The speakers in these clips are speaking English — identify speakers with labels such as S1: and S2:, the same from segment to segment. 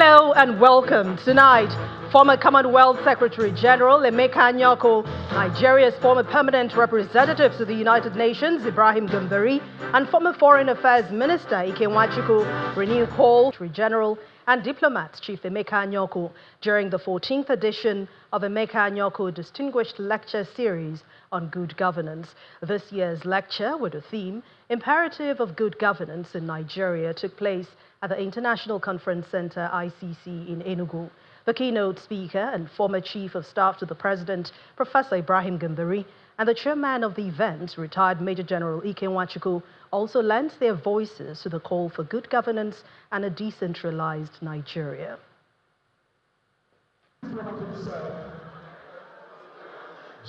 S1: Hello and welcome. Tonight, former Commonwealth Secretary General Emeka Anyako, Nigeria's former permanent representative to the United Nations Ibrahim Gambari, and former Foreign Affairs Minister Ike Nwachukwu renew call to General and diplomat Chief Emeka Anyako during the 14th edition of Emeka Anyako Distinguished Lecture Series on Good Governance. This year's lecture, with the theme Imperative of Good Governance in Nigeria, took place at the International Conference Center, ICC, in Enugu. The keynote speaker and former Chief of Staff to the President, Professor Ibrahim Gambari, and the chairman of the event, retired Major General Ike Nwachukwu, also lent their voices to the call for good governance and a decentralized Nigeria.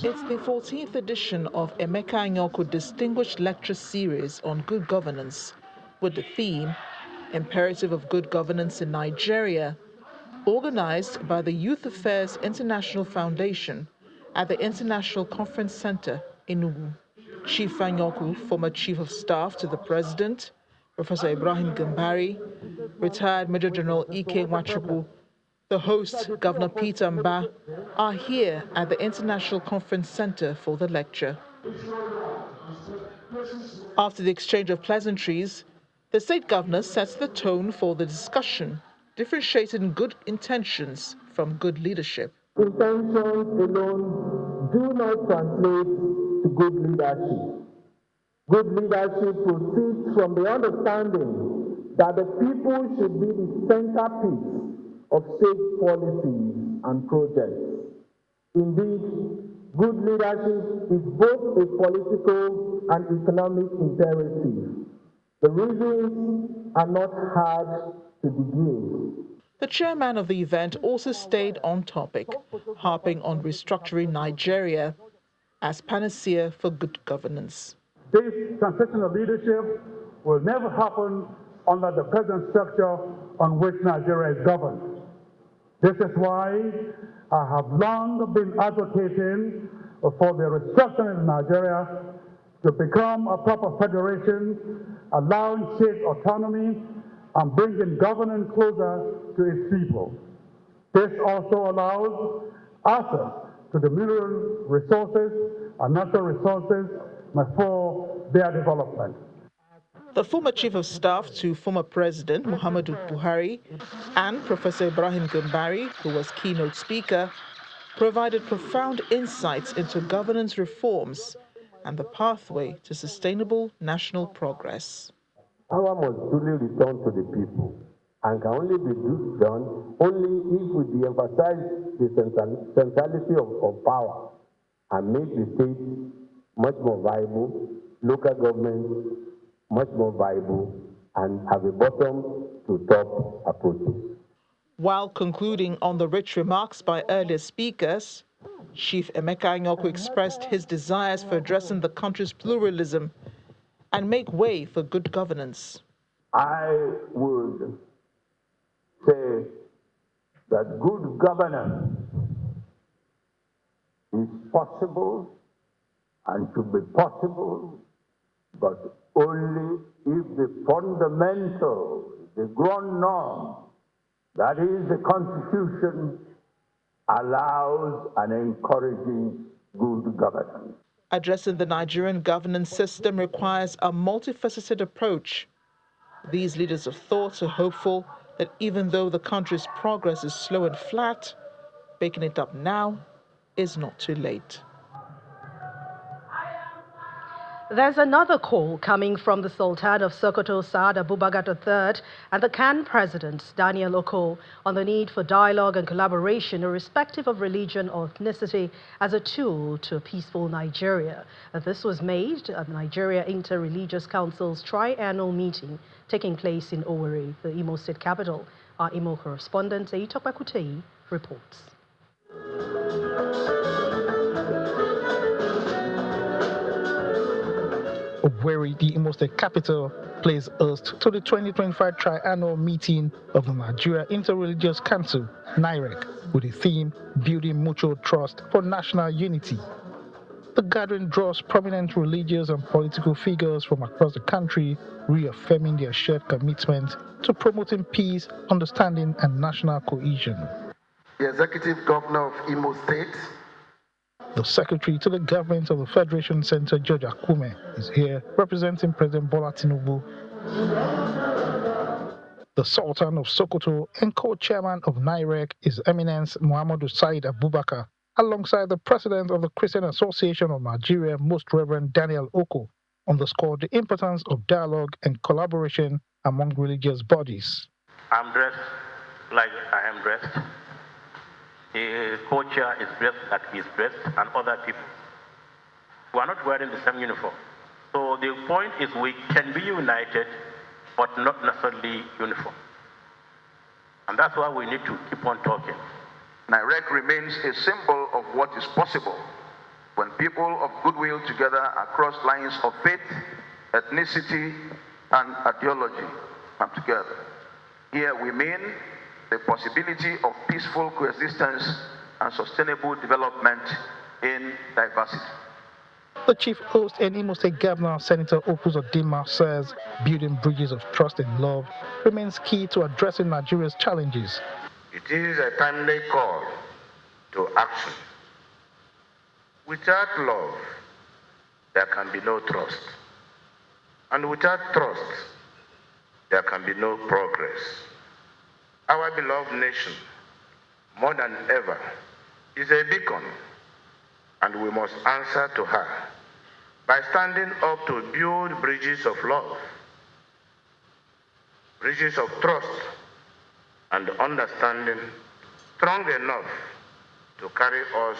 S2: It's the 14th edition of Emeka Anyako Distinguished Lecture Series on Good Governance, with the theme Imperative of Good Governance in Nigeria, organized by the Youth Affairs International Foundation at the International Conference Center, Enugu. Chief Anyako, former Chief of Staff to the President, Professor Ibrahim Gambari, retired Major General Ike Nwachukwu, the host, Governor Peter Mba, are here at the International Conference Center for the lecture. After the exchange of pleasantries, the state governor sets the tone for the discussion, differentiating good intentions from good leadership.
S3: Intentions alone do not translate to good leadership. Good leadership proceeds from the understanding that the people should be the centerpiece of state policies and projects. Indeed, good leadership is both a political and economic imperative. The reasons are not hard to begin.
S2: The chairman of the event also stayed on topic, harping on restructuring Nigeria as panacea for good governance.
S4: This transition of leadership will never happen under the present structure on which Nigeria is governed. This is why I have long been advocating for the restructuring of Nigeria to become a proper federation, allowing state autonomy and bringing governance closer to its people. This also allows access to the mineral resources and natural resources for their development.
S2: The former Chief of Staff to former President Muhammadu Buhari and Professor Ibrahim Gambari, who was keynote speaker, provided profound insights into governance reforms and the pathway to sustainable national progress.
S3: Power must truly return to the people and can only be done only if we de-emphasize the centrality of power and make the state much more viable, local government much more viable, and have a bottom-to-top approach.
S2: While concluding on the rich remarks by earlier speakers, Chief Emeka Anyako expressed his desires for addressing the country's pluralism and make way for good governance.
S3: I would say that good governance is possible and should be possible, but only if the fundamental, the ground norm, that is the Constitution, allows and encourages good governance.
S2: Addressing the Nigerian governance system requires a multifaceted approach. These leaders of thought are hopeful that even though the country's progress is slow and flat, making it up now is not too late.
S1: There's another call coming from the Sultan of Sokoto, Saad Abubakar III, and the CAN President, Daniel Oko, on the need for dialogue and collaboration irrespective of religion or ethnicity as a tool to a peaceful Nigeria. This was made at the Nigeria Interreligious Council's tri-annual meeting taking place in Owerri, the Imo State capital. Our Imo correspondent, Eitope Kutei, reports.
S5: Owerri, the Imo State capital, plays host to the 2025 tri-annual meeting of the Nigeria Interreligious Council, NIREC, with the theme Building Mutual Trust for National Unity. The gathering draws prominent religious and political figures from across the country, reaffirming their shared commitment to promoting peace, understanding, and national cohesion.
S3: The Executive Governor of Imo State,
S5: the Secretary to the Government of the Federation Center, George Akume, is here representing President Bola Tinubu. The Sultan of Sokoto and co-chairman of NIREC, His Eminence Muhammadu Said Abubakar, alongside the President of the Christian Association of Nigeria, Most Reverend Daniel Oko, underscored the importance of dialogue and collaboration among religious bodies.
S6: I'm dressed like I am dressed. The co-chair is dressed like he's dressed, and other people. We are not wearing the same uniform. So the point is we can be united, but not necessarily uniform. And that's why we need to keep on talking.
S7: NIREC remains a symbol of what is possible when people of goodwill together across lines of faith, ethnicity, and ideology come together. Here we mean the possibility of peaceful coexistence and sustainable development in diversity.
S5: The chief host and Imo State Governor, Senator Opus Odima, says building bridges of trust and love remains key to addressing Nigeria's challenges.
S8: It is a timely call to action. Without love, there can be no trust. And without trust, there can be no progress. Our beloved nation, more than ever, is a beacon, and we must answer to her by standing up to build bridges of love, bridges of trust and understanding strong enough to carry us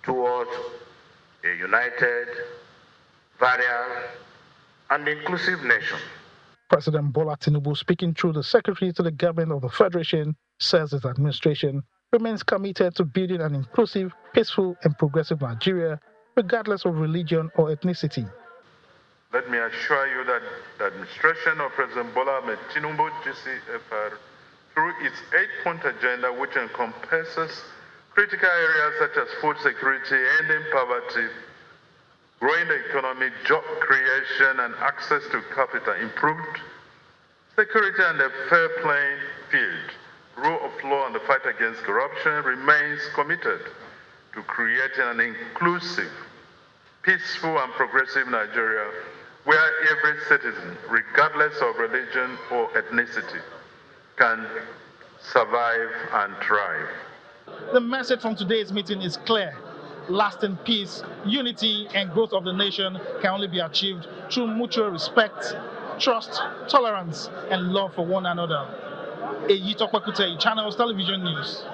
S8: towards a united, varied, and inclusive nation.
S5: President Bola Tinubu, speaking through the Secretary to the Government of the Federation, says his administration remains committed to building an inclusive, peaceful, and progressive Nigeria, regardless of religion or ethnicity.
S9: Let me assure you that the administration of President Bola Tinubu, GCFR, through its 8-point agenda, which encompasses critical areas such as food security, ending poverty, growing the economy, job creation, and access to capital, improved security and a fair playing field, rule of law and the fight against corruption, remains committed to creating an inclusive, peaceful, and progressive Nigeria where every citizen, regardless of religion or ethnicity, can survive and thrive.
S5: The message from today's meeting is clear. Lasting peace, unity, and growth of the nation can only be achieved through mutual respect, trust, tolerance, and love for one another. Eyito Kwakute, Channels Television News.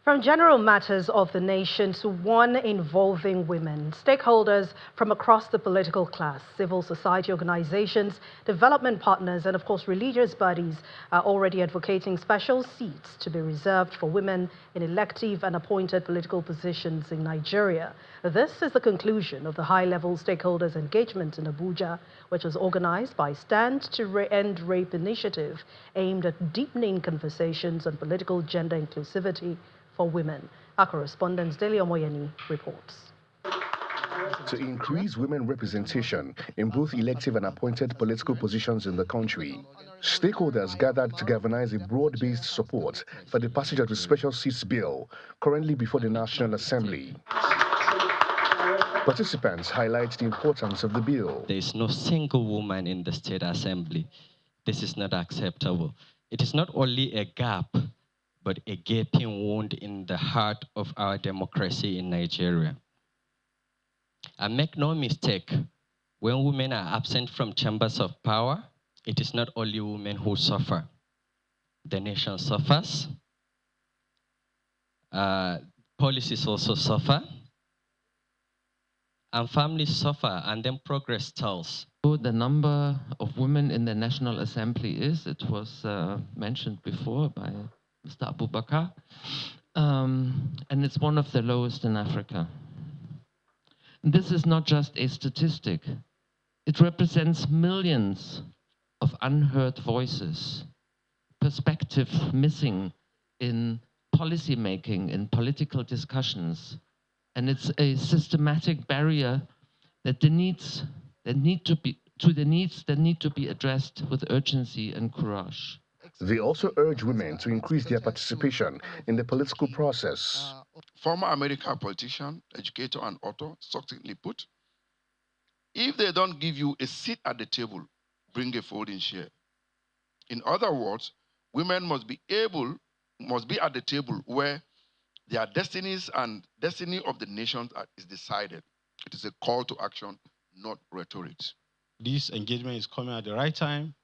S1: From general matters of the nation to one involving women, stakeholders from across the political class, civil society organizations, development partners, and of course religious bodies are already advocating special seats to be reserved for women in elective and appointed political positions in Nigeria. This is the conclusion of the high-level stakeholders engagement in Abuja, which was organized by Stand to End Rape initiative aimed at deepening conversations on political gender inclusivity for women. Our correspondent Dele Omoyeni reports.
S10: To increase women representation in both elective and appointed political positions in the country, stakeholders gathered to galvanize a broad-based support for the passage of the Special Seats Bill currently before the National Assembly. Participants highlight the importance of the bill.
S11: There is no single woman in the State Assembly. This is not acceptable. It is not only a gap, but a gaping wound in the heart of our democracy in Nigeria. And make no mistake, when women are absent from chambers of power, it is not only women who suffer. The nation suffers. Policies also suffer. And families suffer, and then progress stalls.
S12: The number of women in the National Assembly it was mentioned before by Mr. Abubakar, and it's one of the lowest in Africa. This is not just a statistic. It represents millions of unheard voices, perspective missing in policy making, in political discussions, And it's a systematic barrier that the needs that need to be addressed with urgency and courage.
S10: They also urge women to increase their participation in the political process.
S13: Former American politician, educator, and author succinctly put, if they don't give you a seat at the table, bring a folding chair. In other words, women must be at the table where their destinies and destiny of the nations is decided. It is a call to action, not rhetoric.
S14: This engagement is coming at the right time.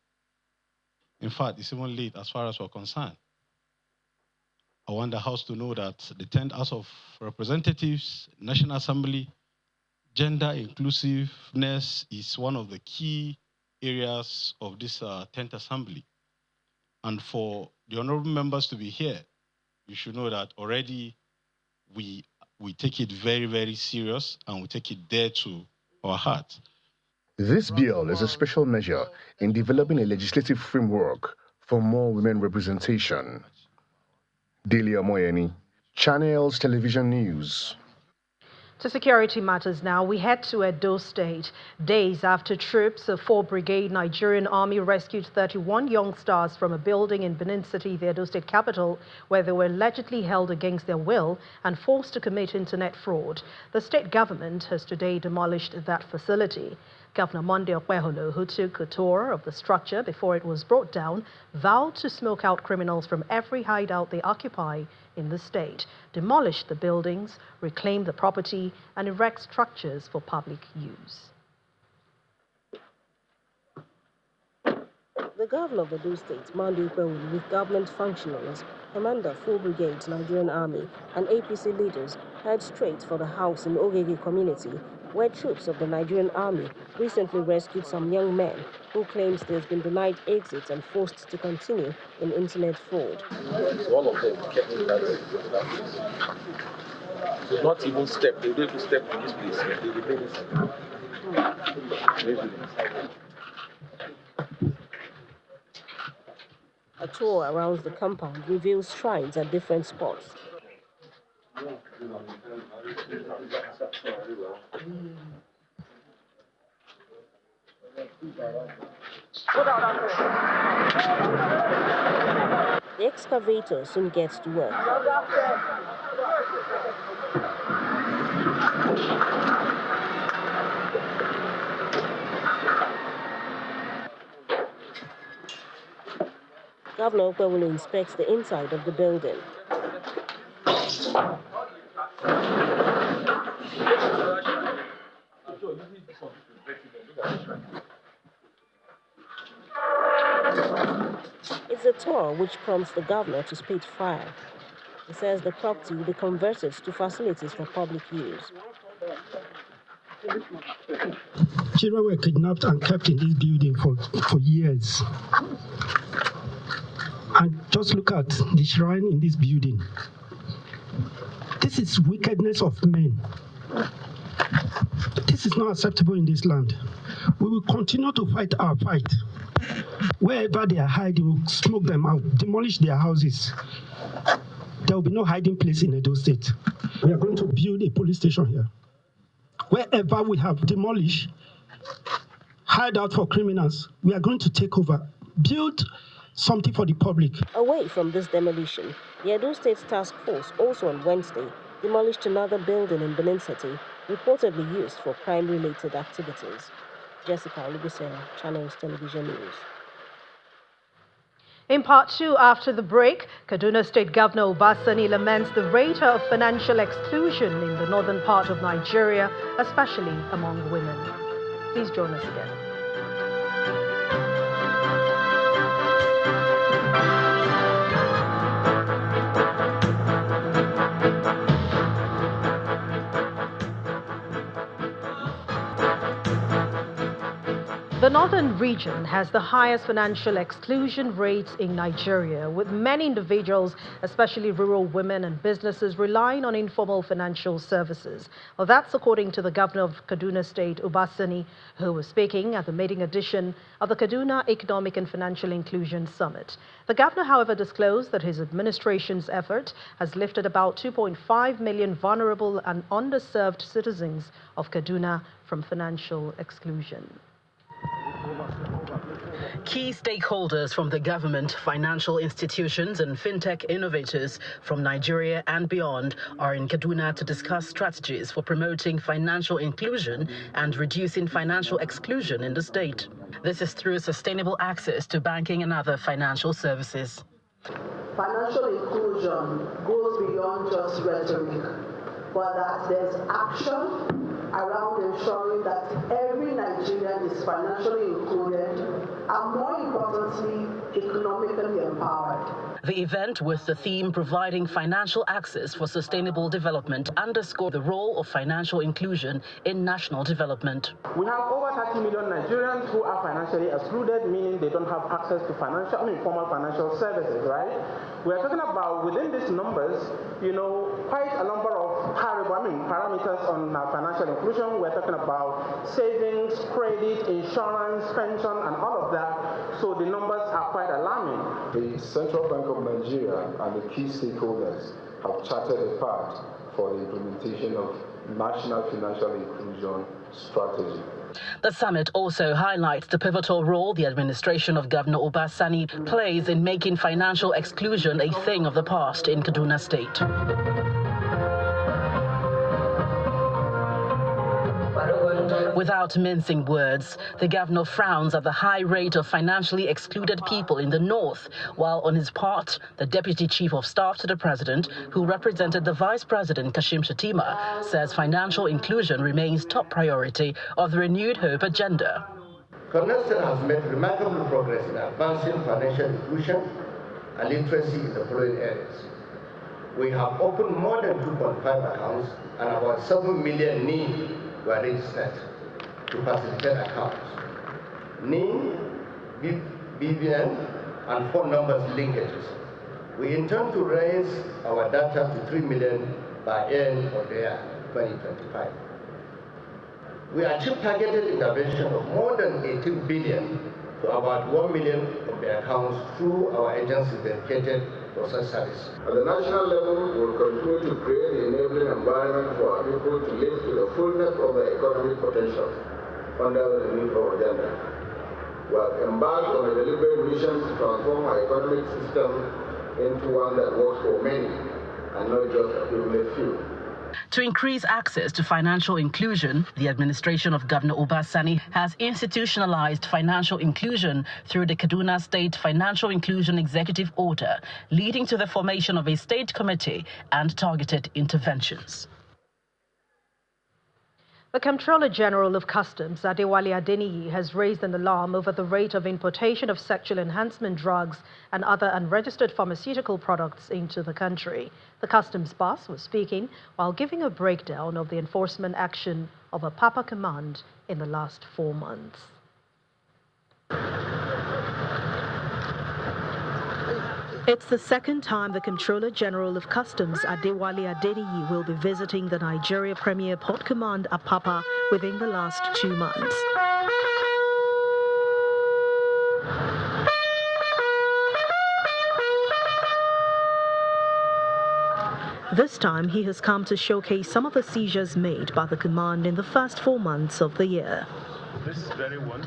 S14: In fact, it's even late as far as we're concerned. I want the House to know that the 10th House of Representatives, National Assembly, gender inclusiveness is one of the key areas of this 10th Assembly. And for the honorable members to be here, you should know that already we take it very, very serious and we take it dear to our heart.
S10: This bill is a special measure in developing a legislative framework for more women representation. Delia Moyeni, Channels Television News.
S1: To security matters now, we head to Edo State. Days after troops of 4th Brigade Nigerian Army rescued 31 youngsters from a building in Benin City, the Edo State capital, where they were allegedly held against their will and forced to commit internet fraud. The state government has today demolished that facility. Governor Monday Okpeholo, who took a tour of the structure before it was brought down, vowed to smoke out criminals from every hideout they occupy in the state, demolish the buildings, reclaim the property, and erect structures for public use.
S15: The governor of Edo State, Monday Okpeholo, with government functionaries, Commander 4th Brigade Nigerian Army, and APC leaders head straight for the house in Ogege community, where troops of the Nigerian Army recently rescued some young men who claims they've been denied exit and forced to continue in internet fraud.
S16: One of them kept me that so not even step, they don't even step to this place, they remain inside.
S15: A tour around the compound reveals shrines at different spots. The excavator soon gets to work. Governor Okpeholo inspects the inside of the building. It's a tour which prompts the governor to spit fire. He says the property will be converted to facilities for public use.
S17: Children were kidnapped and kept in this building for years. And just look at the shrine in this building. This is wickedness of men. This is not acceptable in this land. We will continue to fight our fight. Wherever they are hiding, we'll smoke them out, demolish their houses. There will be no hiding place in Edo State. We are going to build a police station here. Wherever we have demolished, hideout for criminals, we are going to take over, build something for the public.
S15: Away from this demolition, the Edo State Task Force also on Wednesday demolished another building in Benin City, reportedly used for crime-related activities. Jessica Olubisera, Channels Television News.
S1: In part two, after the break, Kaduna State Governor Obasani laments the rate of financial exclusion in the northern part of Nigeria, especially among women. Please join us again. The northern region has the highest financial exclusion rates in Nigeria, with many individuals, especially rural women and businesses, relying on informal financial services. Well, that's according to the governor of Kaduna State, Obasani, who was speaking at the maiden edition of the Kaduna Economic and Financial Inclusion Summit. The governor, however, disclosed that his administration's effort has lifted about 2.5 million vulnerable and underserved citizens of Kaduna from financial exclusion. Key stakeholders from the government, financial institutions and fintech innovators from Nigeria and beyond are in Kaduna to discuss strategies for promoting financial inclusion and reducing financial exclusion in the state. This is through sustainable access to banking and other financial services.
S18: Financial inclusion goes beyond just rhetoric, but that there's action around ensuring that every Nigerian is financially included and, more importantly, economically empowered.
S1: The event, with the theme Providing Financial Access for Sustainable Development, underscored the role of financial inclusion in national development.
S19: We have over 30 million Nigerians who are financially excluded, meaning they don't have access to formal financial services, right? We are talking about, within these numbers, quite a number of parameters on financial inclusion. We're talking about savings, credit, insurance, pension, and all of that. So the numbers are quite alarming.
S3: The Central Bank of Nigeria and the key stakeholders have charted a path for the implementation of national financial inclusion strategy.
S1: The summit also highlights the pivotal role the administration of Governor Obasani plays in making financial exclusion a thing of the past in Kaduna State. Without mincing words, the governor frowns at the high rate of financially excluded people in the north, while on his part, the deputy chief of staff to the president, who represented the vice president, Kashim Shettima, says financial inclusion remains top priority of the Renewed Hope agenda.
S20: Kaduna State has made remarkable progress in advancing financial inclusion and literacy in the following areas. We have opened more than 2.5 accounts and about 7 million NIN were registered to facilitate accounts. NIN, BVN, and phone numbers linkages. We intend to raise our data to 3 million by end of the year 2025. We achieved targeted intervention of more than 18 billion to about 1 million of the accounts through our agencies dedicated to such service.
S3: At the national level, we will continue to create the enabling environment for our people to live to the fullness of their economic potential under the Renewed Hope agenda. We have embarked on a deliberate mission to transform our economic system into one that works for many and not just a privileged few.
S1: To increase access to financial inclusion, the administration of Governor Obasani has institutionalized financial inclusion through the Kaduna State Financial Inclusion Executive Order, leading to the formation of a state committee and targeted interventions. The Comptroller General of Customs, Adewale Adeniyi, has raised an alarm over the rate of importation of sexual enhancement drugs and other unregistered pharmaceutical products into the country. The customs boss was speaking while giving a breakdown of the enforcement action of a Papa command in the last 4 months. It's the second time the Comptroller General of Customs, Adewale Adeniyi, will be visiting the Nigeria Premier Port Command, Apapa, within the last 2 months. This time, he has come to showcase some of the seizures made by the command in the first 4 months of the year.
S21: This is very one.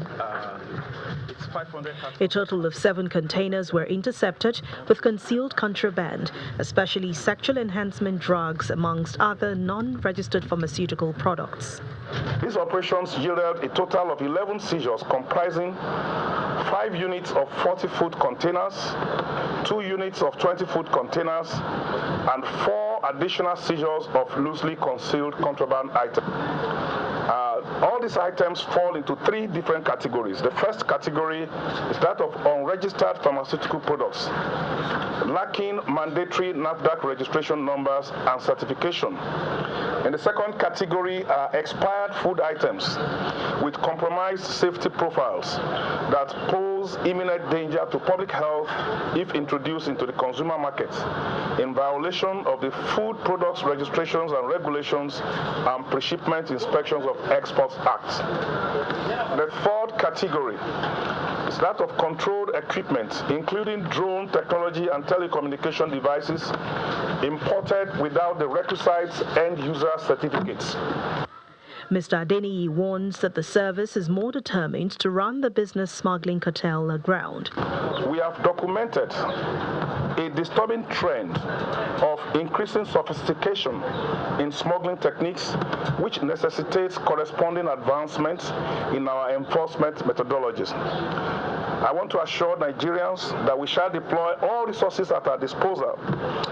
S21: It's 500.
S1: A total of 7 containers were intercepted with concealed contraband, especially sexual enhancement drugs, amongst other non-registered pharmaceutical products.
S21: These operations yielded a total of 11 seizures comprising 5 units of 40-foot containers, 2 units of 20-foot containers, and 4 additional seizures of loosely concealed contraband items. All these items fall into three different categories. The first category is that of unregistered pharmaceutical products, lacking mandatory NAFDAC registration numbers and certification. In the second category are expired food items with compromised safety profiles that pose imminent danger to public health if introduced into the consumer market in violation of the Food Products Registrations and Regulations and Pre-Shipment Inspections of Exports Act. The third category is that of controlled equipment, including drone technology and telecommunication devices imported without the requisite end-user certificates.
S1: Mr. Adeniyi warns that the service is more determined to run the business smuggling cartel aground.
S21: We have documented a disturbing trend of increasing sophistication in smuggling techniques, which necessitates corresponding advancements in our enforcement methodologies. I want to assure Nigerians that we shall deploy all resources at our disposal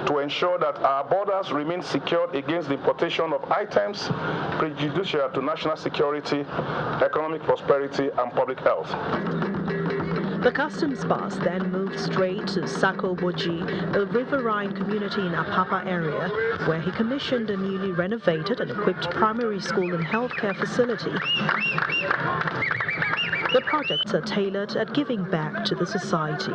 S21: to ensure that our borders remain secured against the importation of items prejudicial to national security, economic prosperity, and public health.
S1: The customs bus then moved straight to Sako Boji, a riverine community in Apapa area, where he commissioned a newly renovated and equipped primary school and healthcare facility. The projects are tailored at giving back to the society.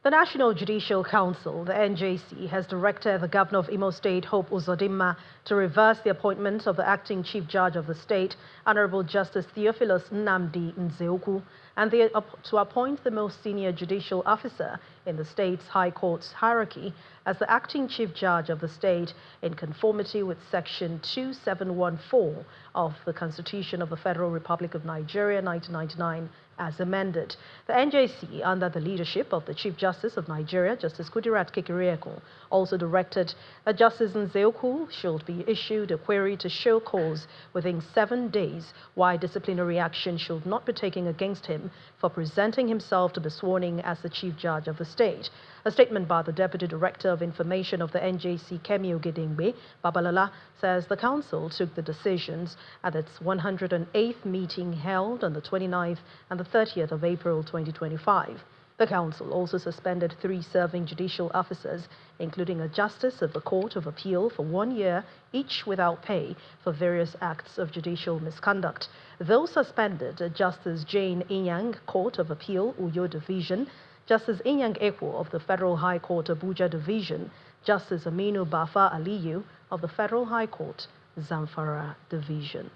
S1: The National Judicial Council, the NJC, has directed the Governor of Imo State, Hope Uzodimma, to reverse the appointment of the acting Chief Judge of the state, Honorable Justice Theophilus Nnamdi Nzeukwu, and to appoint the most senior judicial officer in the state's High Court's hierarchy as the acting Chief Judge of the state in conformity with Section 2714 of the Constitution of the Federal Republic of Nigeria, 1999, as amended. The NJC, under the leadership of the Chief Justice of Nigeria, Justice Kudirat Kekereekun, also directed that Justice Nzeukwu should be issued a query to show cause within 7 days, why disciplinary action should not be taken against him for presenting himself to be sworn in as the Chief Judge of the state. A statement by the Deputy Director of Information of the NJC, Kemi Ogedengbe Babalola, says the Council took the decisions at its 108th meeting held on the 29th and the 30th of April 2025. The Council also suspended 3 serving judicial officers, including a Justice of the Court of Appeal for 1 year, each without pay, for various acts of judicial misconduct. Those suspended are Justice Jane Inyang, Court of Appeal, Uyo Division, Justice Inyang Ekwo of the Federal High Court, Abuja Division, Justice Aminu Bafa Aliyu of the Federal High Court, Zamfara Division.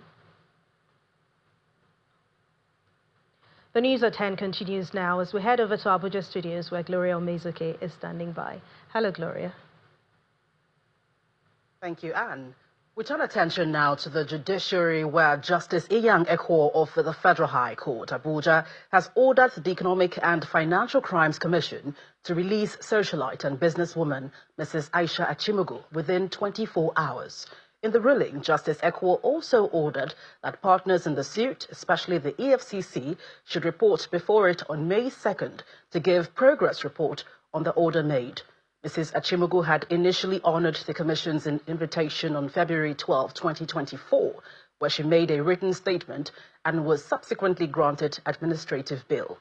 S1: The News at 10 continues now as we head over to Abuja studios where Gloria Omezuke is standing by. Hello, Gloria.
S4: Thank you, Anne. We turn attention now to the judiciary, where Justice Inyang Ekwo of the Federal High Court, Abuja, has ordered the Economic and Financial Crimes Commission to release socialite and businesswoman Mrs. Aisha Achimugu within 24 hours. In the ruling, Justice Ekwo also ordered that partners in the suit, especially the EFCC, should report before it on May 2nd to give progress report on the order made. Mrs. Achimugu had initially honored the Commission's invitation on February 12, 2024, where she made a written statement and was subsequently granted administrative bail.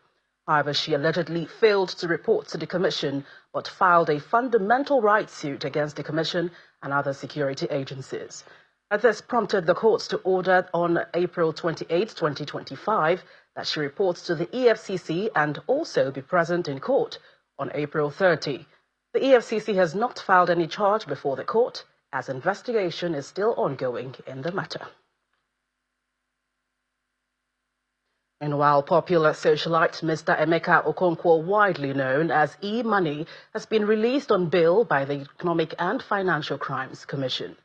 S4: However, she allegedly failed to report to the Commission, but filed a fundamental rights suit against the Commission and other security agencies. This prompted the courts to order on April 28, 2025, that she reports to the EFCC and also be present in court on April 30. The EFCC has not filed any charge before the court, as investigation is still ongoing in the matter. Meanwhile, popular socialite Mr. Emeka Okonkwo, widely known as E-Money, has been released on bail by the Economic and Financial Crimes Commission.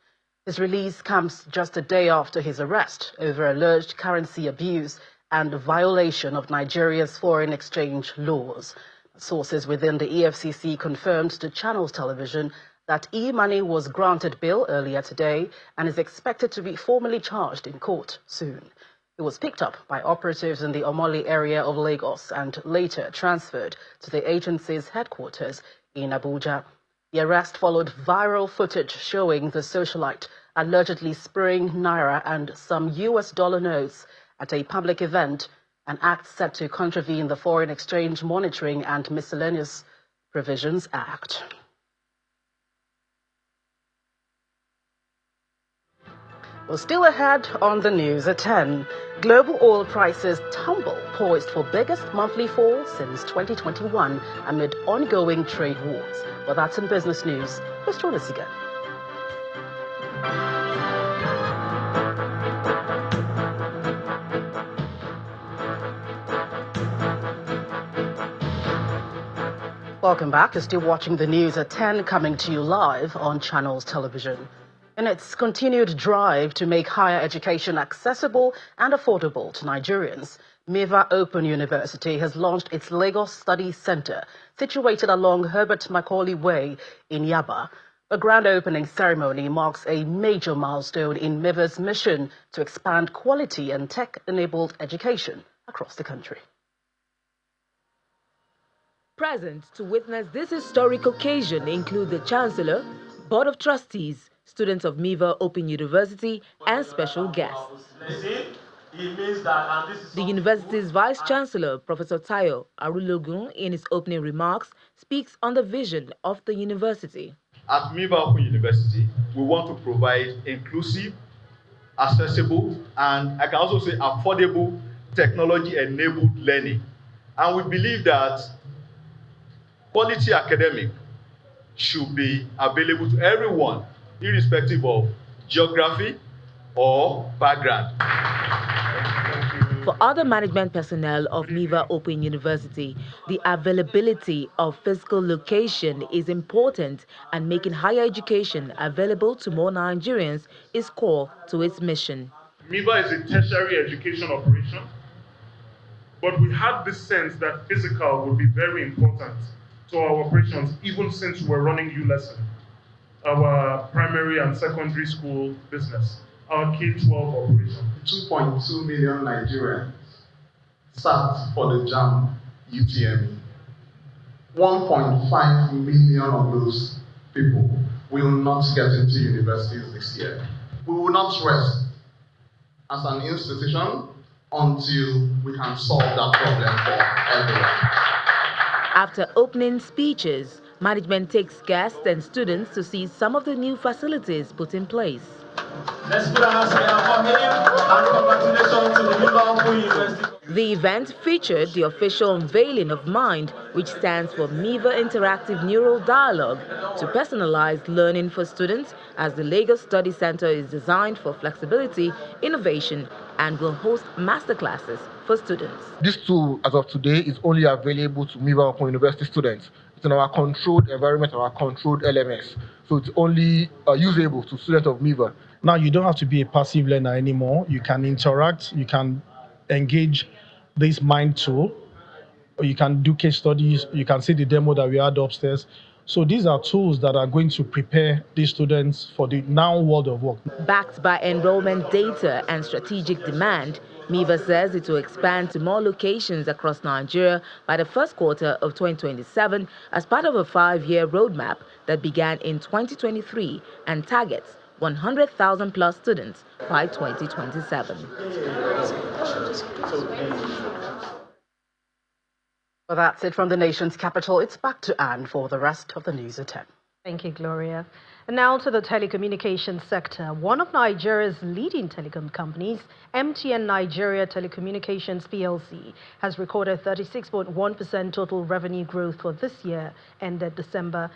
S4: His release comes just a day after his arrest over alleged currency abuse and violation of Nigeria's foreign exchange laws. Sources within the EFCC confirmed to Channels Television that E-Money was granted bail earlier today and is expected to be formally charged in court soon. It was picked up by operatives in the Omoli area of Lagos and later transferred to the agency's headquarters in Abuja. The arrest followed viral footage showing the socialite allegedly spraying naira and some US dollar notes at a public event, an act set to contravene the Foreign Exchange Monitoring and Miscellaneous Provisions Act. Well, still ahead on the news at 10, global oil prices tumble, poised for biggest monthly fall since 2021 amid ongoing trade wars. Well, that's in business news. Let's join us again. Welcome back. You're still watching the news at 10, coming to you live on Channels Television. In its continued drive to make higher education accessible and affordable to Nigerians, Miva Open University has launched its Lagos Study Center, situated along Herbert Macaulay Way in Yaba. The grand opening ceremony marks a major milestone in Miva's mission to expand quality and tech-enabled education across the country.
S2: Present to witness this historic occasion include the Chancellor, Board of Trustees, students of Miva Open University, and special guests. The university's Vice-Chancellor, Professor Tayo Arulogun, in his opening remarks, speaks on the vision of the university.
S22: At Miva Open University, we want to provide inclusive, accessible, and I can also say affordable technology-enabled learning. And we believe that quality academic should be available to everyone, irrespective of geography or background.
S2: For other management personnel of Miva Open University, the availability of physical location is important, and making higher education available to more Nigerians is core to its mission.
S23: Miva is a tertiary education operation, but we had this sense that physical would be very important to our operations, even since we're running U-Lesson, our primary and secondary school business, our K-12 operation.
S24: 2.2 million Nigerians sat for the JAMB UTME. 1.5 million of those people will not get into universities this year. We will not rest as an institution until we can solve that problem for everyone.
S2: After opening speeches, management takes guests and students to see some of the new facilities put in place.
S23: Let's put our hands together for him, and congratulations to the Miva Open University.
S2: The event featured the official unveiling of MIND, which stands for Miva Interactive Neural Dialogue, to personalize learning for students, as the Lagos Study Center is designed for flexibility, innovation, and will host masterclasses for students.
S25: This tool, as of today, is only available to Miva Open University students. It's in our controlled environment, our controlled LMS. So it's only usable to students of Miva.
S26: Now you don't have to be a passive learner anymore. You can interact, you can engage this MIND tool, or you can do case studies, you can see the demo that we had upstairs. So these are tools that are going to prepare these students for the now world of work.
S2: Backed by enrollment data and strategic demand, Miva says it will expand to more locations across Nigeria by the first quarter of 2027 as part of a 5-year roadmap that began in 2023 and targets 100,000 plus students by 2027.
S4: Well, that's it from the nation's capital. It's back to Anne for the rest of the news at 10.
S1: Thank you, Gloria. And now to the telecommunications sector. One of Nigeria's leading telecom companies, MTN Nigeria Telecommunications PLC, has recorded 36.1% total revenue growth for this year, ended December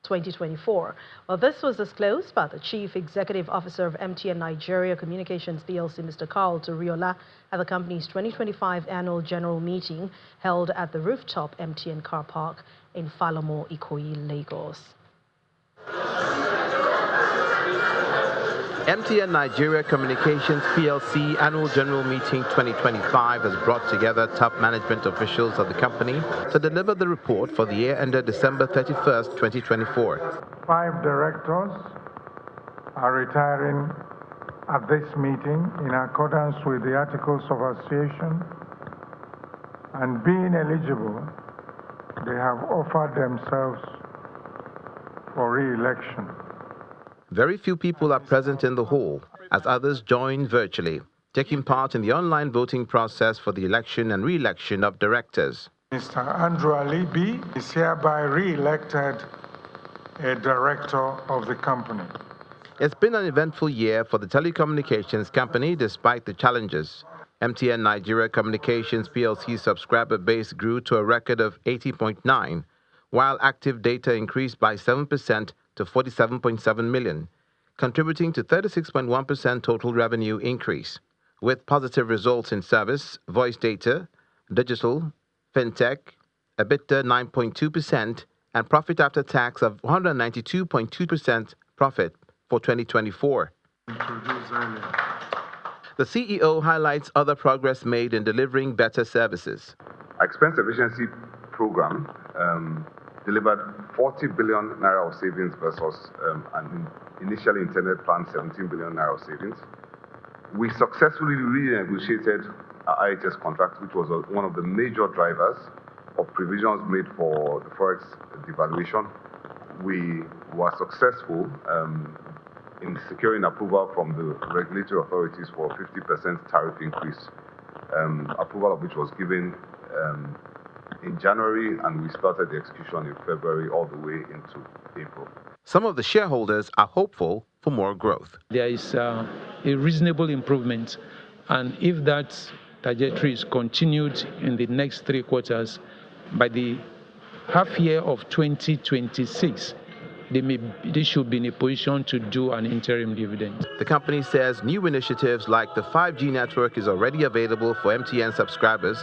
S1: 2024. Well, this was disclosed by the Chief Executive Officer of MTN Nigeria Communications PLC, Mr. Carl Toriola, at the company's 2025 annual general meeting held at the rooftop MTN car park in Falomo, Ikoyi, Lagos.
S27: MTN Nigeria Communications PLC Annual General Meeting 2025 has brought together top management officials of the company to deliver the report for the year ended December 31st, 2024.
S28: 5 directors are retiring at this meeting in accordance with the Articles of Association, and being eligible, they have offered themselves for re-election.
S27: very few people are present in the hall, as others join virtually, taking part in the online voting process for the election and re-election of directors.
S28: Mr. Andrew Alibi is hereby re-elected a director of the company.
S27: It's been an eventful year for the telecommunications company despite the challenges. MTN Nigeria Communications PLC subscriber base grew to a record of 80.9, while active data increased by 7% to 47.7 million, contributing to 36.1% total revenue increase, with positive results in service, voice data, digital, fintech, EBITDA 9.2%, and profit after tax of 192.2% profit for 2024. The CEO highlights other progress made in delivering better services.
S5: Expense efficiency program delivered 40 billion naira of savings versus an initially intended plan 17 billion naira of savings. We successfully renegotiated our IHS contract, which was one of the major drivers of provisions made for the forex devaluation. We were successful in securing approval from the regulatory authorities for 50% tariff increase, approval of which was given in January, and we started the execution in February all the way into April.
S27: Some of the shareholders are hopeful for more growth.
S6: There is a reasonable improvement, and if that trajectory is continued in the next 3 quarters, by the half year of 2026, they should be in a position to do an interim dividend.
S27: The company says new initiatives like the 5G network is already available for MTN subscribers,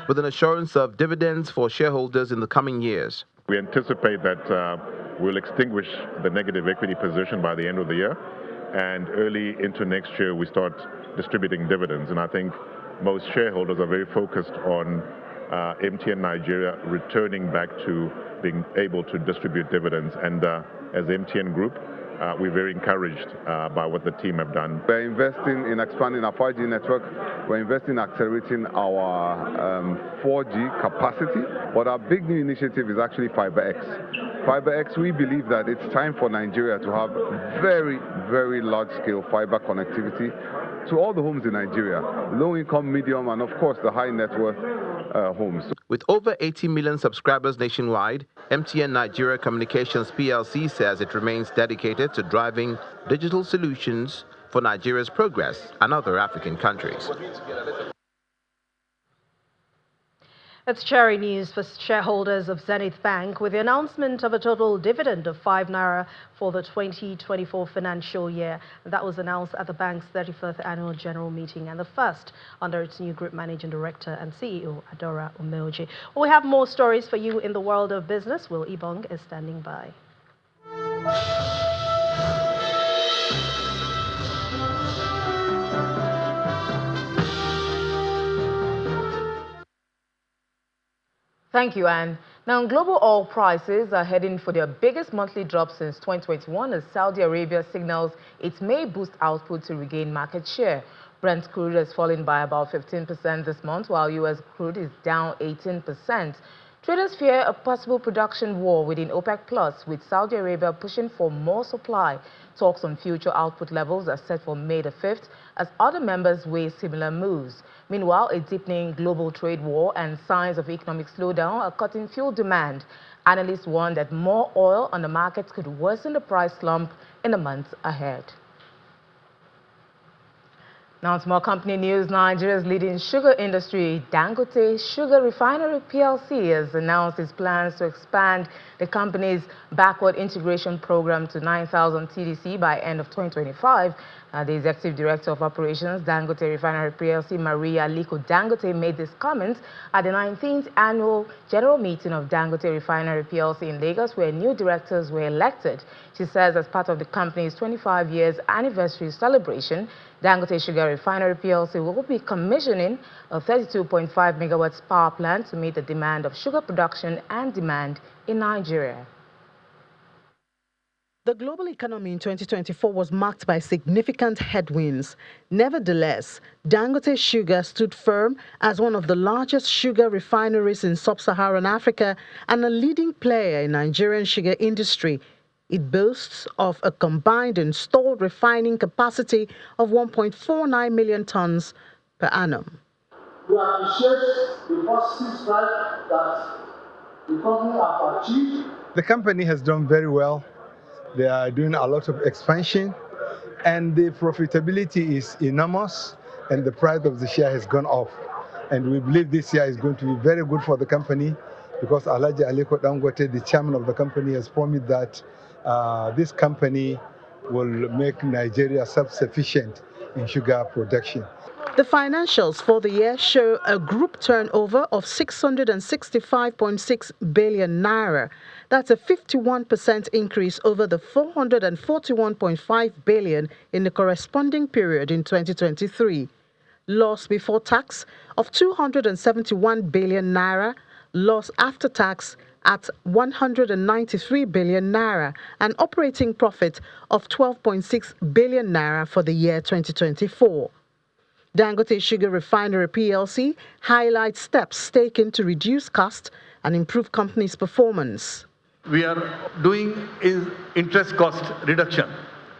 S27: with an assurance of dividends for shareholders in the coming years.
S7: We anticipate that we'll extinguish the negative equity position by the end of the year, and early into next year we start distributing dividends. And I think most shareholders are very focused on MTN Nigeria returning back to being able to distribute dividends. And as the MTN Group, we're very encouraged by what the team have done.
S5: We're investing in expanding our 5G network. We're investing in accelerating our 4G capacity. But our big new initiative is actually FiberX. FiberX, we believe that it's time for Nigeria to have very, very large-scale fiber connectivity to all the homes in Nigeria, low-income, medium, and of course the high-net-worth homes.
S27: With over 80 million subscribers nationwide, MTN Nigeria Communications PLC says it remains dedicated to driving digital solutions for Nigeria's progress and other African countries.
S1: It's cherry news for shareholders of Zenith Bank with the announcement of a total dividend of 5 naira for the 2024 financial year. That was announced at the bank's 35th annual general meeting and the first under its new group managing director and CEO, Adora Umeoji. We have more stories for you in the world of business. Will Ibong is standing by.
S2: Thank you, Anne. Now, global oil prices are heading for their biggest monthly drop since 2021 as Saudi Arabia signals it may boost output to regain market share. Brent crude has fallen by about 15% this month, while U.S. crude is down 18%. Traders fear a possible production war within OPEC+, with Saudi Arabia pushing for more supply. Talks on future output levels are set for May the 5th as other members weigh similar moves. Meanwhile, a deepening global trade war and signs of economic slowdown are cutting fuel demand. Analysts warn that more oil on the market could worsen the price slump in the months ahead. Now to more company news. Nigeria's leading sugar industry, Dangote Sugar Refinery PLC, has announced its plans to expand the company's backward integration program to 9,000 TDC by end of 2025. The executive director of operations, Dangote Refinery PLC, Maria Liko Dangote, made these comments at the 19th annual general meeting of Dangote Refinery PLC in Lagos, where new directors were elected. She says as part of the company's 25 years anniversary celebration, Dangote Sugar Refinery PLC will be commissioning a 32.5 megawatts power plant to meet the demand of sugar production and demand in Nigeria.
S8: The global economy in 2024 was marked by significant headwinds. Nevertheless, Dangote Sugar stood firm as one of the largest sugar refineries in sub-Saharan Africa and a leading player in Nigerian sugar industry. It boasts of a combined installed refining capacity of 1.49 million tons per annum.
S28: We appreciate the positive stride that the company has achieved.
S9: The company has done very well. They are doing a lot of expansion, and the profitability is enormous, and the price of the share has gone up. And we believe this year is going to be very good for the company because Alhaji Aliko Dangote, the chairman of the company, has promised that this company will make Nigeria self-sufficient in sugar production.
S8: The financials for the year show a group turnover of 665.6 billion naira. That's a 51% increase over the 441.5 billion in the corresponding period in 2023. Loss before tax of 271 billion naira, loss after tax at 193 billion naira, and operating profit of 12.6 billion naira for the year 2024. Dangote Sugar Refinery PLC highlights steps taken to reduce cost and improve company's performance.
S10: We are doing is interest cost reduction.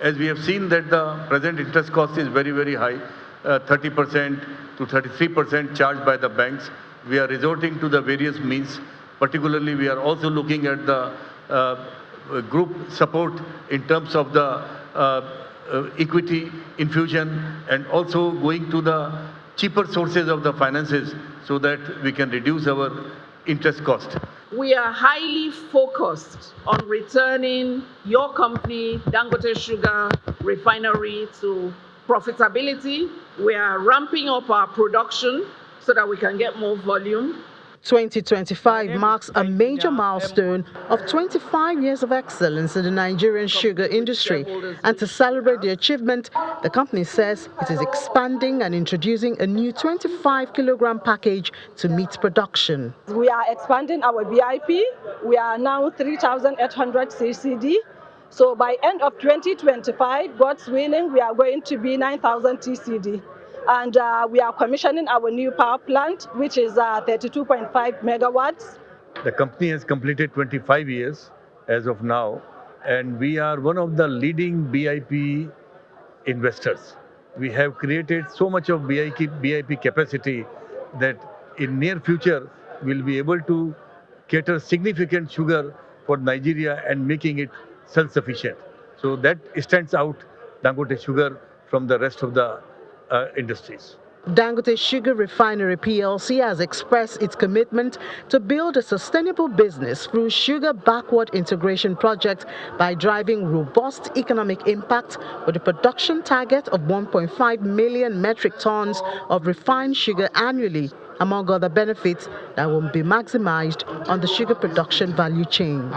S10: As we have seen that the present interest cost is very, very high, 30% to 33% charged by the banks. We are resorting to the various means. Particularly, we are also looking at the group support in terms of the equity infusion and also going to the cheaper sources of the finances so that we can reduce our interest cost.
S11: We are highly focused on returning your company, Dangote Sugar Refinery, to profitability. We are ramping up our production so that we can get more volume.
S8: 2025 marks a major milestone of 25 years of excellence in the Nigerian sugar industry. And to celebrate the achievement, the company says it is expanding and introducing a new 25-kilogram package to meet production.
S12: We are expanding our BIP. We are now 3,800 ccd. So by end of 2025, God's willing, we are going to be 9,000 TCD. And we are commissioning our new power plant, which is 32.5 megawatts.
S10: The company has completed 25 years as of now, and we are one of the leading BIP investors. We have created so much of BIP capacity that in near future we'll be able to cater significant sugar for Nigeria and making it self-sufficient. So that stands out Dangote Sugar from the rest of the industries.
S8: Dangote Sugar Refinery PLC has expressed its commitment to build a sustainable business through sugar backward integration project by driving robust economic impact with a production target of 1.5 million metric tons of refined sugar annually, among other benefits that will be maximized on the sugar production value chain.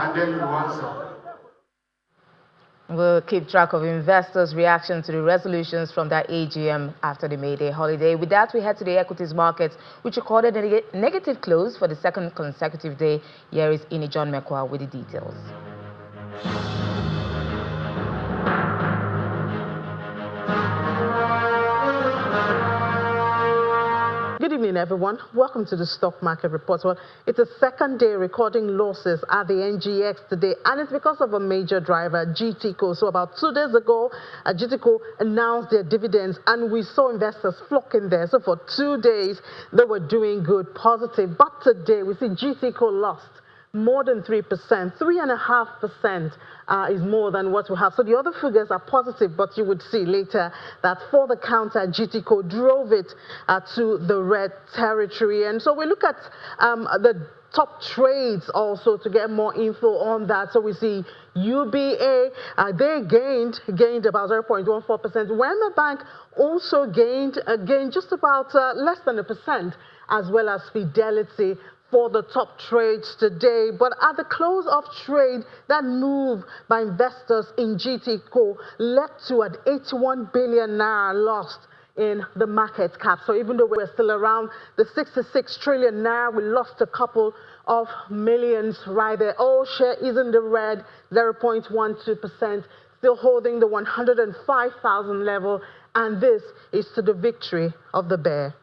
S2: We'll keep track of investors' reaction to the resolutions from their AGM after the May Day holiday. With that, we head to the equities markets, which recorded a negative close for the second consecutive day. Here is Ini John Mekwa with the details.
S8: Good evening, everyone. Welcome to the Stock Market Report. Well, it's a second day recording losses at the NGX today, and it's because of a major driver, GTCO. So about 2 days ago, GTCO announced their dividends, and we saw investors flocking there. So for 2 days, they were doing good, positive. But today, we see GTCO lost more than 3%, 3.5% is more than what we have. So the other figures are positive, but you would see later that for the counter, GTCO drove it to the red territory. And so we look at the top trades also to get more info on that. So we see UBA, they gained about 0.14%. Wema Bank also gained just about less than 1%, as well as Fidelity for the top trades today. But at the close of trade, that move by investors in GTCO led to an 81 billion naira lost in the market cap. So even though we're still around the 66 trillion naira, we lost a couple of millions right there. All share is in the red, 0.12%, still holding the 105,000 level, and this is to the victory of the bear.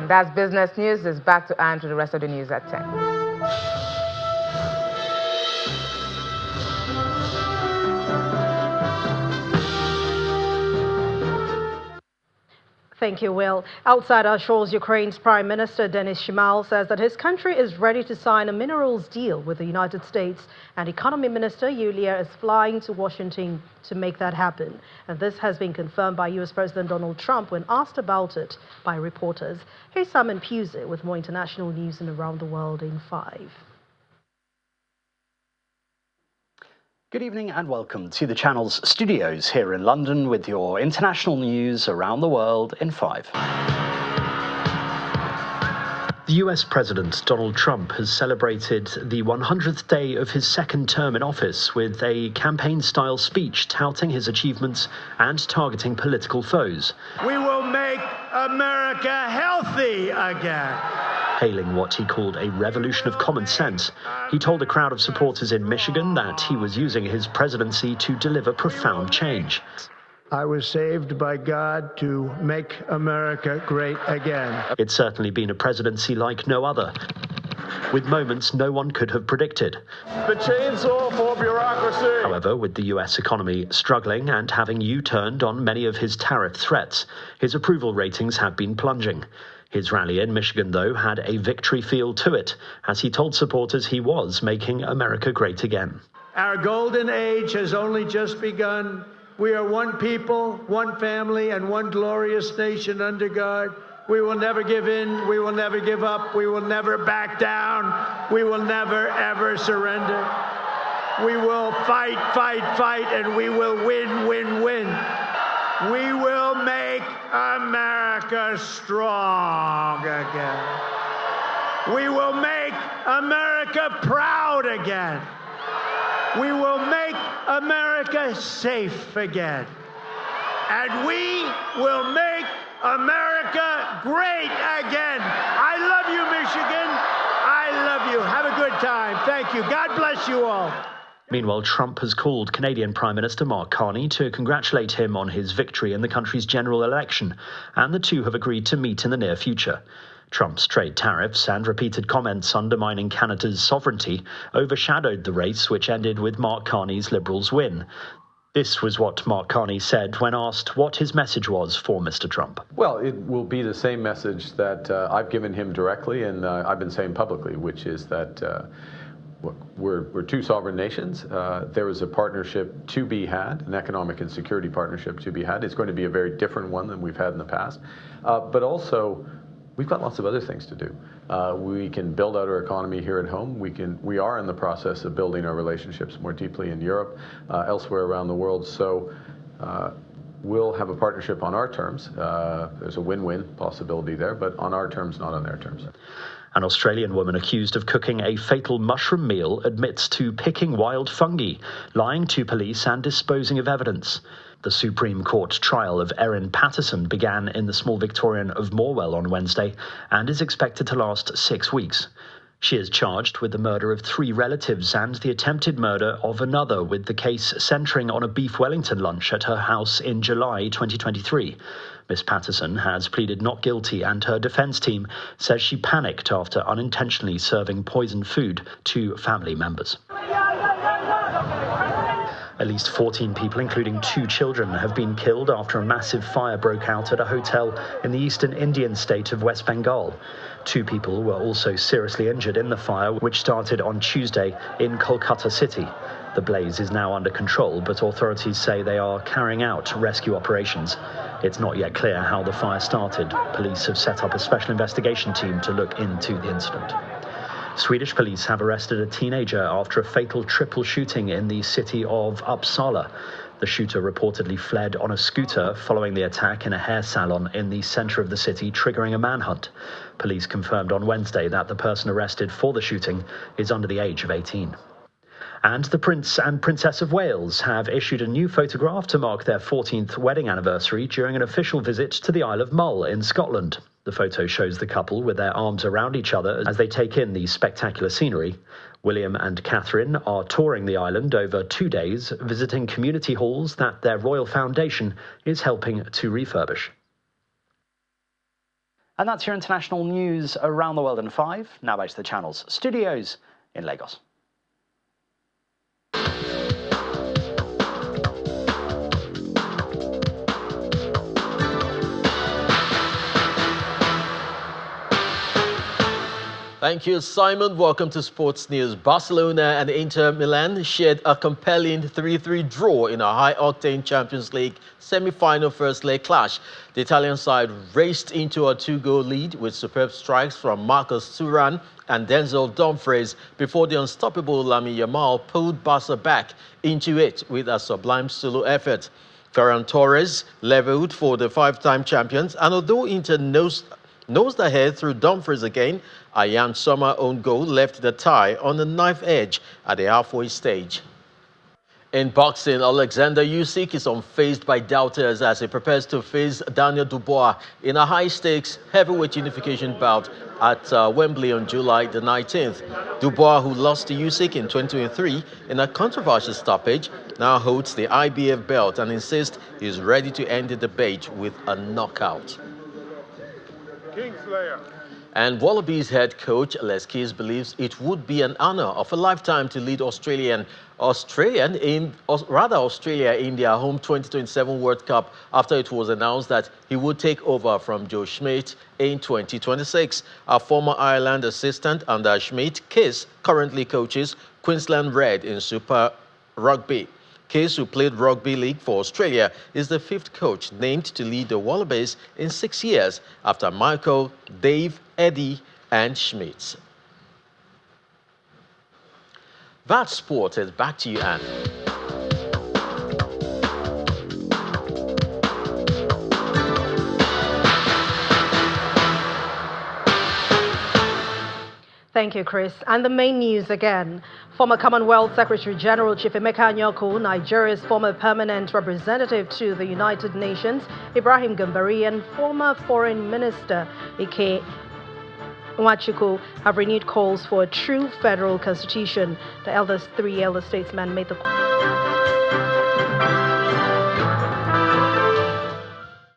S2: That's business news. It's back to Anne to the rest of the news at 10.
S1: Thank you, Will. Outside our shores, Ukraine's Prime Minister Denis Shmyhal says that his country is ready to sign a minerals deal with the United States, and Economy Minister Yulia is flying to Washington to make that happen. And this has been confirmed by U.S. President Donald Trump when asked about it by reporters. Here's Simon Pusey with more international news and around the world in 5.
S13: Good evening and welcome to the channel's studios here in London with your international news around the world in 5. The US President Donald Trump has celebrated the 100th day of his second term in office with a campaign-style speech touting his achievements and targeting political foes.
S14: We will make America healthy again.
S13: Hailing what he called a revolution of common sense, he told a crowd of supporters in Michigan that he was using his presidency to deliver profound change.
S14: I was saved by God to make America great again.
S13: It's certainly been a presidency like no other, with moments no one could have predicted.
S14: The chainsaw for bureaucracy.
S13: However, with the US economy struggling and having U-turned on many of his tariff threats, his approval ratings have been plunging. His rally in Michigan, though, had a victory feel to it, as he told supporters he was making America great again.
S14: Our golden age has only just begun. We are one people, one family, and one glorious nation under God. We will never give in. We will never give up. We will never back down. We will never, ever surrender. We will fight, fight, fight, and we will win, win, win. We will make America strong again. We will make America proud again. We will make America safe again. And we will make America great again. I love you, Michigan. I love you. Have a good time. Thank you. God bless you all.
S13: Meanwhile, Trump has called Canadian Prime Minister Mark Carney to congratulate him on his victory in the country's general election, and the two have agreed to meet in the near future. Trump's trade tariffs and repeated comments undermining Canada's sovereignty overshadowed the race, which ended with Mark Carney's Liberals' win. This was what Mark Carney said when asked what his message was for Mr. Trump.
S15: Well, it will be the same message that I've given him directly and I've been saying publicly, which is that we're two sovereign nations. There is a partnership to be had, an economic and security partnership to be had. It's going to be a very different one than we've had in the past. But also, we've got lots of other things to do. We can build out our economy here at home. We are in the process of building our relationships more deeply in Europe, elsewhere around the world. So we'll have a partnership on our terms. There's a win-win possibility there, but on our terms, not on their terms.
S13: An Australian woman accused of cooking a fatal mushroom meal admits to picking wild fungi, lying to police and disposing of evidence. The Supreme Court trial of Erin Patterson began in the small Victorian of Morwell on Wednesday and is expected to last 6 weeks. She is charged with the murder of 3 relatives and the attempted murder of another, with the case centering on a beef Wellington lunch at her house in July 2023. Miss Patterson has pleaded not guilty, and her defense team says she panicked after unintentionally serving poisoned food to family members. At least 14 people, including 2 children, have been killed after a massive fire broke out at a hotel in the eastern Indian state of West Bengal. 2 people were also seriously injured in the fire, which started on Tuesday in Kolkata city. The blaze is now under control, but authorities say they are carrying out rescue operations. It's not yet clear how the fire started. Police have set up a special investigation team to look into the incident. Swedish police have arrested a teenager after a fatal triple shooting in the city of Uppsala. The shooter reportedly fled on a scooter following the attack in a hair salon in the centre of the city, triggering a manhunt. Police confirmed on Wednesday that the person arrested for the shooting is under the age of 18. And the Prince and Princess of Wales have issued a new photograph to mark their 14th wedding anniversary during an official visit to the Isle of Mull in Scotland. The photo shows the couple with their arms around each other as they take in the spectacular scenery. William and Catherine are touring the island over 2 days, visiting community halls that their royal foundation is helping to refurbish.
S3: And that's your international news around the world in 5. Now back to the Channel's studios in Lagos.
S16: Thank you, Simon. Welcome to Sports News. Barcelona and Inter Milan shared a compelling 3-3 draw in a high-octane Champions League semi-final first-leg clash. The Italian side raced into a 2-goal lead with superb strikes from Marcus Thuram and Denzel Dumfries before the unstoppable Lamine Yamal pulled Barca back into it with a sublime solo effort. Ferran Torres leveled for the 5-time champions, and although Inter nosed ahead through Dumfries again, a Jan Sommer own goal left the tie on the knife edge at the halfway stage. In boxing, Alexander Usyk is unfazed by doubters as he prepares to face Daniel Dubois in a high-stakes heavyweight unification bout at Wembley on July the 19th. Dubois, who lost to Usyk in 2023 in a controversial stoppage, now holds the IBF belt and insists he's ready to end the debate with a knockout. Kingslayer. And Wallabies head coach Les Keys believes it would be an honor of a lifetime to lead Australia in their home 2027 World Cup after it was announced that he would take over from Joe Schmidt in 2026. A former Ireland assistant under Schmidt, Keys currently coaches Queensland Red in Super Rugby. Keys, who played rugby league for Australia, is the 5th coach named to lead the Wallabies in 6 years after Michael, Dave, Eddie and Schmidt. That sport is back to you, Anne.
S1: Thank you, Chris. And the main news again. Former Commonwealth Secretary General Chief Emeka Anyako, Nigeria's former permanent representative to the United Nations, Ibrahim Gambari, and former Foreign Minister Ike Nwachukwu have renewed calls for a true federal constitution. The three elder statesmen made the